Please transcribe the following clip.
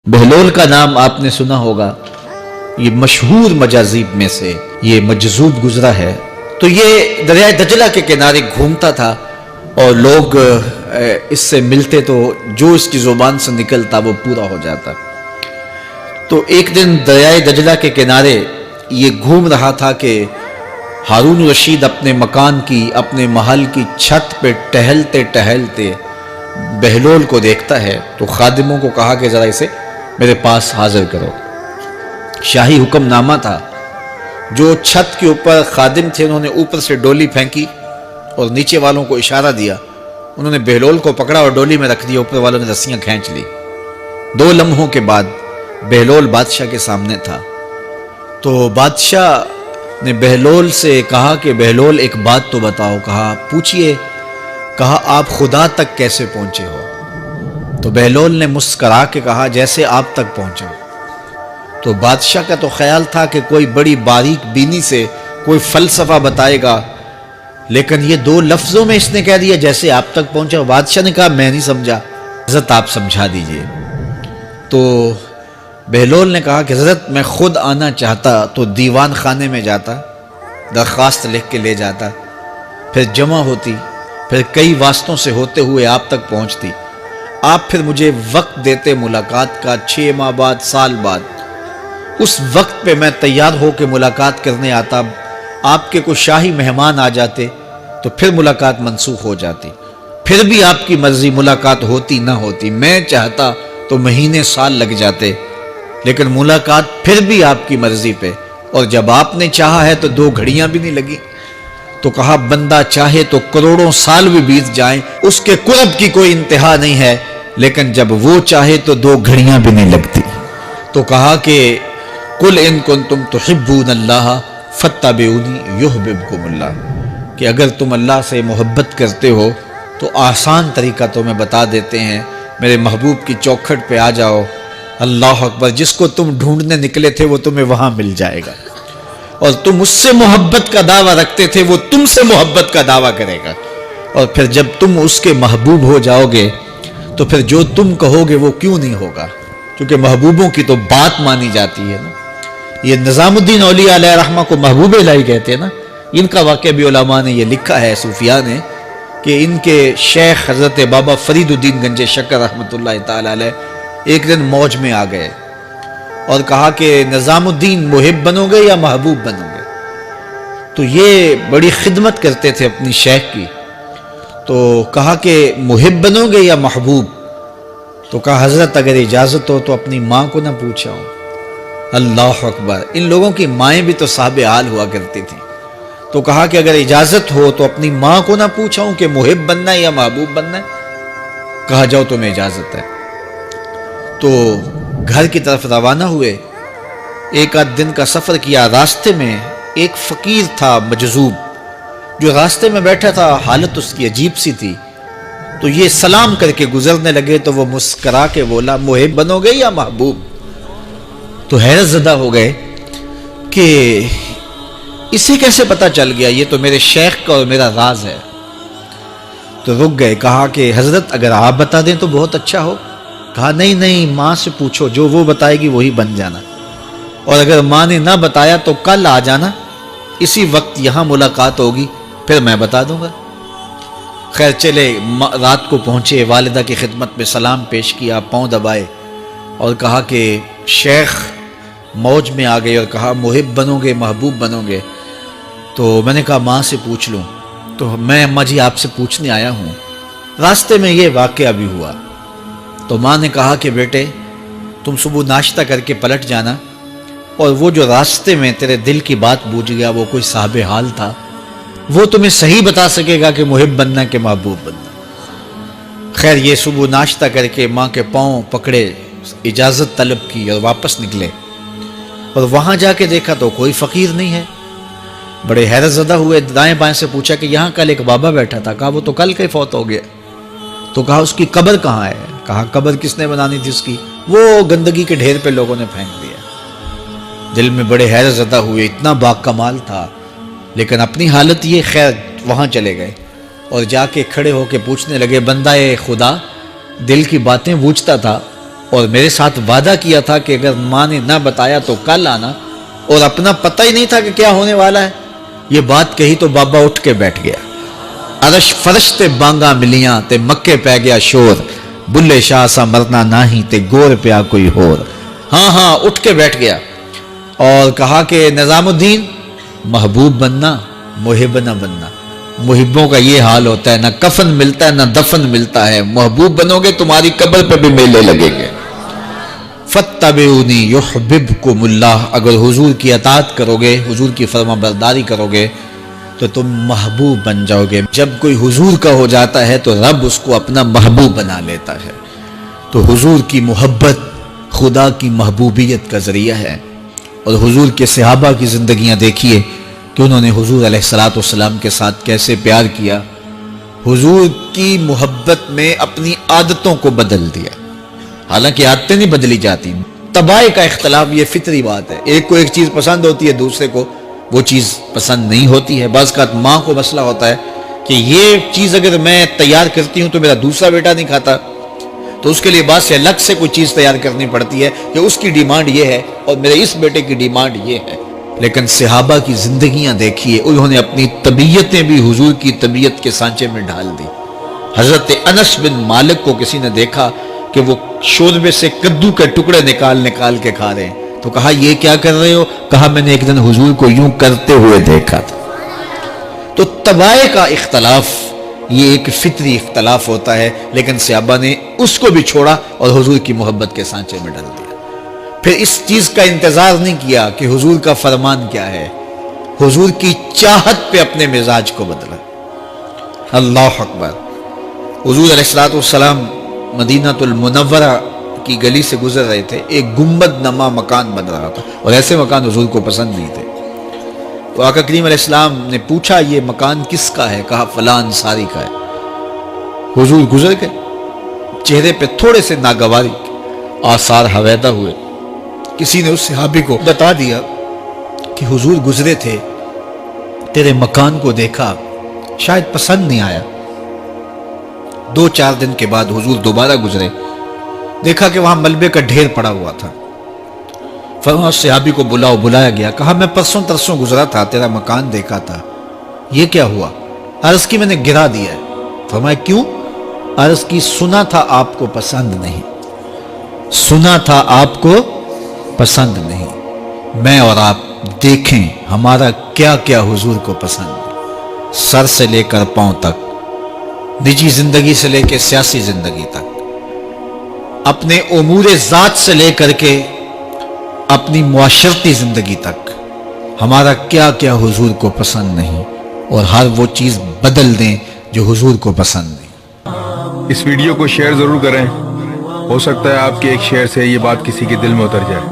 بہلول کا نام آپ نے سنا ہوگا، یہ مشہور مجاذیب میں سے یہ مجذوب گزرا ہے۔ تو یہ دریائے دجلہ کے کنارے گھومتا تھا اور لوگ اس سے ملتے تو جو اس کی زبان سے نکلتا وہ پورا ہو جاتا۔ تو ایک دن دریائے دجلہ کے کنارے یہ گھوم رہا تھا کہ ہارون رشید اپنے مکان کی، اپنے محل کی چھت پہ ٹہلتے ٹہلتے بہلول کو دیکھتا ہے۔ تو خادموں کو کہا کہ ذرا اسے میرے پاس حاضر کرو۔ شاہی حکم نامہ تھا۔ جو چھت کے اوپر خادم تھے انہوں نے اوپر سے ڈولی پھینکی اور نیچے والوں کو اشارہ دیا، انہوں نے بہلول کو پکڑا اور ڈولی میں رکھ دیا، اوپر والوں نے رسیاں کھینچ لی۔ 2 لمحوں کے بعد بہلول بادشاہ کے سامنے تھا۔ تو بادشاہ نے بہلول سے کہا کہ بہلول ایک بات تو بتاؤ۔ کہا پوچھئے۔ کہا آپ خدا تک کیسے پہنچے ہو؟ تو بہلول نے مسکرا کے کہا جیسے آپ تک پہنچا۔ تو بادشاہ کا تو خیال تھا کہ کوئی بڑی باریک بینی سے کوئی فلسفہ بتائے گا، لیکن یہ 2 لفظوں میں اس نے کہہ دیا جیسے آپ تک پہنچا۔ بادشاہ نے کہا میں نہیں سمجھا، حضرت آپ سمجھا دیجئے۔ تو بہلول نے کہا کہ حضرت میں خود آنا چاہتا تو دیوان خانے میں جاتا، درخواست لکھ کے لے جاتا، پھر جمع ہوتی، پھر کئی واسطوں سے ہوتے ہوئے آپ تک پہنچتی، آپ پھر مجھے وقت دیتے ملاقات کا، 6 ماہ بعد، سال بعد۔ اس وقت پہ میں تیار ہو کے ملاقات کرنے آتا، آپ کے کوئی شاہی مہمان آ جاتے تو پھر ملاقات منسوخ ہو جاتی، پھر بھی آپ کی مرضی ملاقات ہوتی نہ ہوتی۔ میں چاہتا تو مہینے سال لگ جاتے، لیکن ملاقات پھر بھی آپ کی مرضی پہ، اور جب آپ نے چاہا ہے تو 2 گھڑیاں بھی نہیں لگی۔ تو کہا بندہ چاہے تو کروڑوں سال بھی بیت جائیں، اس کے قرب کی کوئی انتہا نہیں ہے، لیکن جب وہ چاہے تو 2 گھڑیاں بھی نہیں لگتی۔ تو کہا کہ قل ان کنتم تحبون اللہ فاتبعونی یحببکم اللہ، کہ اگر تم اللہ سے محبت کرتے ہو تو آسان طریقہ تمہیں بتا دیتے ہیں، میرے محبوب کی چوکھٹ پہ آ جاؤ، اللہ اکبر، جس کو تم ڈھونڈنے نکلے تھے وہ تمہیں وہاں مل جائے گا، اور تم اس سے محبت کا دعویٰ رکھتے تھے وہ تم سے محبت کا دعویٰ کرے گا، اور پھر جب تم اس کے محبوب ہو جاؤ گے تو پھر جو تم کہو گے وہ کیوں نہیں ہوگا، کیونکہ محبوبوں کی تو بات مانی جاتی ہے نا۔ یہ نظام الدین اولیاء علیہ رحمہ کو محبوب الہی کہتے ہیں نا۔ ان کا واقعہ بھی علماء نے یہ لکھا ہے، صوفیاء نے، کہ ان کے شیخ حضرت بابا فرید الدین گنج شکر رحمۃ اللہ تعالی علیہ ایک دن موج میں آ گئے اور کہا کہ نظام الدین محب بنو گے یا محبوب بنو گے؟ تو یہ بڑی خدمت کرتے تھے اپنی شیخ کی، تو کہا کہ محب بنو گے یا محبوب؟ تو کہا حضرت اگر اجازت ہو تو اپنی ماں کو نہ پوچھاؤں۔ اللہ اکبر، ان لوگوں کی مائیں بھی تو صاحب حال ہوا کرتی تھیں۔ تو کہا کہ اگر اجازت ہو تو اپنی ماں کو نہ پوچھاؤں کہ محب بننا ہے یا محبوب بننا ہے؟ کہا جاؤ تمہیں اجازت ہے۔ تو گھر کی طرف روانہ ہوئے، 1 دن کا سفر کیا۔ راستے میں ایک فقیر تھا مجذوب، جو راستے میں بیٹھا تھا، حالت اس کی عجیب سی تھی۔ تو یہ سلام کر کے گزرنے لگے تو وہ مسکرا کے بولا محب بنو گے یا محبوب؟ تو حیرت زدہ ہو گئے کہ اسے کیسے پتا چل گیا، یہ تو میرے شیخ کا اور میرا راز ہے۔ تو رک گئے، کہا کہ حضرت اگر آپ بتا دیں تو بہت اچھا ہو۔ کہا نہیں نہیں، ماں سے پوچھو، جو وہ بتائے گی وہی بن جانا، اور اگر ماں نے نہ بتایا تو کل آ جانا، اسی وقت یہاں ملاقات ہوگی، پھر میں بتا دوں گا۔ خیر چلے، رات کو پہنچے، والدہ کی خدمت میں سلام پیش کیا، پاؤں دبائے اور کہا کہ شیخ موج میں آ گئے اور کہا محب بنو گے محبوب بنو گے؟ تو میں نے کہا ماں سے پوچھ لوں۔ تو میں اماں جی آپ سے پوچھنے آیا ہوں، راستے میں یہ واقعہ بھی ہوا۔ تو ماں نے کہا کہ بیٹے تم صبح ناشتہ کر کے پلٹ جانا، اور وہ جو راستے میں تیرے دل کی بات بوجھ گیا وہ کوئی صاحب حال تھا، وہ تمہیں صحیح بتا سکے گا کہ محب بننا کہ محبوب بننا۔ خیر یہ صبح ناشتہ کر کے ماں کے پاؤں پکڑے، اجازت طلب کی اور واپس نکلے، اور وہاں جا کے دیکھا تو کوئی فقیر نہیں ہے۔ بڑے حیرت زدہ ہوئے، دائیں بائیں سے پوچھا کہ یہاں کل ایک بابا بیٹھا تھا۔ کہا وہ تو کل کے فوت ہو گیا۔ تو کہا اس کی قبر کہاں ہے؟ کہا قبر کس نے بنانی تھی اس کی؟ وہ گندگی کے ڈھیر پہ لوگوں نے پھینک دیا۔ دل میں بڑے حیرت زدہ ہوئے، اتنا باکمال تھا، لیکن اپنی حالت یہ، خیر وہاں چلے گئے اور جا کے کھڑے ہو کے پوچھنے لگے، بندہ خدا دل کی باتیں بوجھتا تھا، اور میرے ساتھ وعدہ کیا تھا کہ اگر ماں نے نہ بتایا تو کل آنا، اور اپنا پتہ ہی نہیں تھا کہ کیا ہونے والا ہے۔ یہ بات کہی تو بابا اٹھ کے بیٹھ گیا۔ عرش فرش تے بانگا ملیاں تے مکے پہ گیا شور، بلے شاہ سا مرنا ناہی تے گور پیا کوئی ہور۔ ہاں اٹھ کے بیٹھ گیا اور کہا کہ نظام الدین، محبوب بننا، محب نہ بننا۔ محبوں کا یہ حال ہوتا ہے، نہ کفن ملتا ہے نہ دفن ملتا ہے۔ محبوب بنو گے تمہاری قبر پہ بھی میلے لگیں گے۔ فَاتَّبِعُونِي يُحْبِبْكُمُ اللَّهُ، اگر حضور کی اطاعت کرو گے، حضور کی فرما برداری کرو گے تو تم محبوب بن جاؤ گے۔ جب کوئی حضور کا ہو جاتا ہے تو رب اس کو اپنا محبوب بنا لیتا ہے۔ تو حضور کی محبت خدا کی محبوبیت کا ذریعہ ہے۔ اور حضور کے صحابہ کی زندگیاں دیکھیے کہ انہوں نے حضور علیہ السلام کے ساتھ کیسے پیار کیا، حضور کی محبت میں اپنی عادتوں کو بدل دیا۔ حالانکہ عادتیں نہیں بدلی جاتی، طباع کا اختلاف یہ فطری بات ہے۔ ایک کو ایک چیز پسند ہوتی ہے، دوسرے کو وہ چیز پسند نہیں ہوتی ہے۔ بعض اوقات ماں کو مسئلہ ہوتا ہے کہ یہ چیز اگر میں تیار کرتی ہوں تو میرا دوسرا بیٹا نہیں کھاتا، تو اس کے لیے بعد سے الگ سے کوئی چیز تیار کرنی پڑتی ہے کہ اس کی ڈیمانڈ یہ ہے اور میرے اس بیٹے کی ڈیمانڈ یہ ہے۔ لیکن صحابہ کی زندگیاں دیکھیے، انہوں نے اپنی طبیعتیں بھی حضور کی طبیعت کے سانچے میں ڈال دی۔ حضرت انس بن مالک کو کسی نے دیکھا کہ وہ شوربے سے کدو کے ٹکڑے نکال کے کھا رہے ہیں، تو کہا یہ کیا کر رہے ہو؟ کہا میں نے ایک دن حضور کو یوں کرتے ہوئے دیکھا تھا۔ تو طباع کا اختلاف یہ ایک فطری اختلاف ہوتا ہے، لیکن صحابہ نے اس کو بھی چھوڑا اور حضور کی محبت کے سانچے میں ڈال دیا۔ پھر اس چیز کا انتظار نہیں کیا کہ حضور کا فرمان کیا ہے، حضور کی چاہت پہ اپنے مزاج کو بدلا۔ اللہ اکبر۔ حضور علیہ السلام مدینہ المنورہ کی گلی سے گزر رہے تھے، ایک گنبد نما مکان بن رہا تھا، اور ایسے مکان حضور کو پسند نہیں تھے۔ تو آقا کریم علیہ السلام نے پوچھا یہ مکان کس کا ہے؟ کہا فلاں انصاری کا ہے۔ حضور گزر گئے، چہرے پہ تھوڑے سے ناگواری آثار حویدہ ہوئے۔ کسی نے اس صحابی کو بتا دیا کہ حضور گزرے تھے، تیرے مکان کو دیکھا، شاید پسند نہیں آیا۔ 2-4 دن کے بعد حضور دوبارہ گزرے، دیکھا کہ وہاں ملبے کا ڈھیر پڑا ہوا تھا۔ فرمایا صحابی کو بلایا گیا، کہا میں پرسوں ترسوں گزرا تھا، تیرا مکان دیکھا تھا، یہ کیا ہوا؟ عرض کی میں نے گرا دیا ہے۔ فرمایا کیوں؟ عرض کی سنا تھا آپ کو پسند نہیں، سنا تھا آپ کو پسند نہیں۔ میں اور آپ دیکھیں ہمارا کیا کیا حضور کو پسند ہے، سر سے لے کر پاؤں تک، نجی زندگی سے لے کے سیاسی زندگی تک، اپنے امور ذات سے لے کر کے اپنی معاشرتی زندگی تک، ہمارا کیا کیا حضور کو پسند نہیں، اور ہر وہ چیز بدل دیں جو حضور کو پسند نہیں۔ اس ویڈیو کو شیئر ضرور کریں، ہو سکتا ہے آپ کے ایک شیئر سے یہ بات کسی کے دل میں اتر جائے۔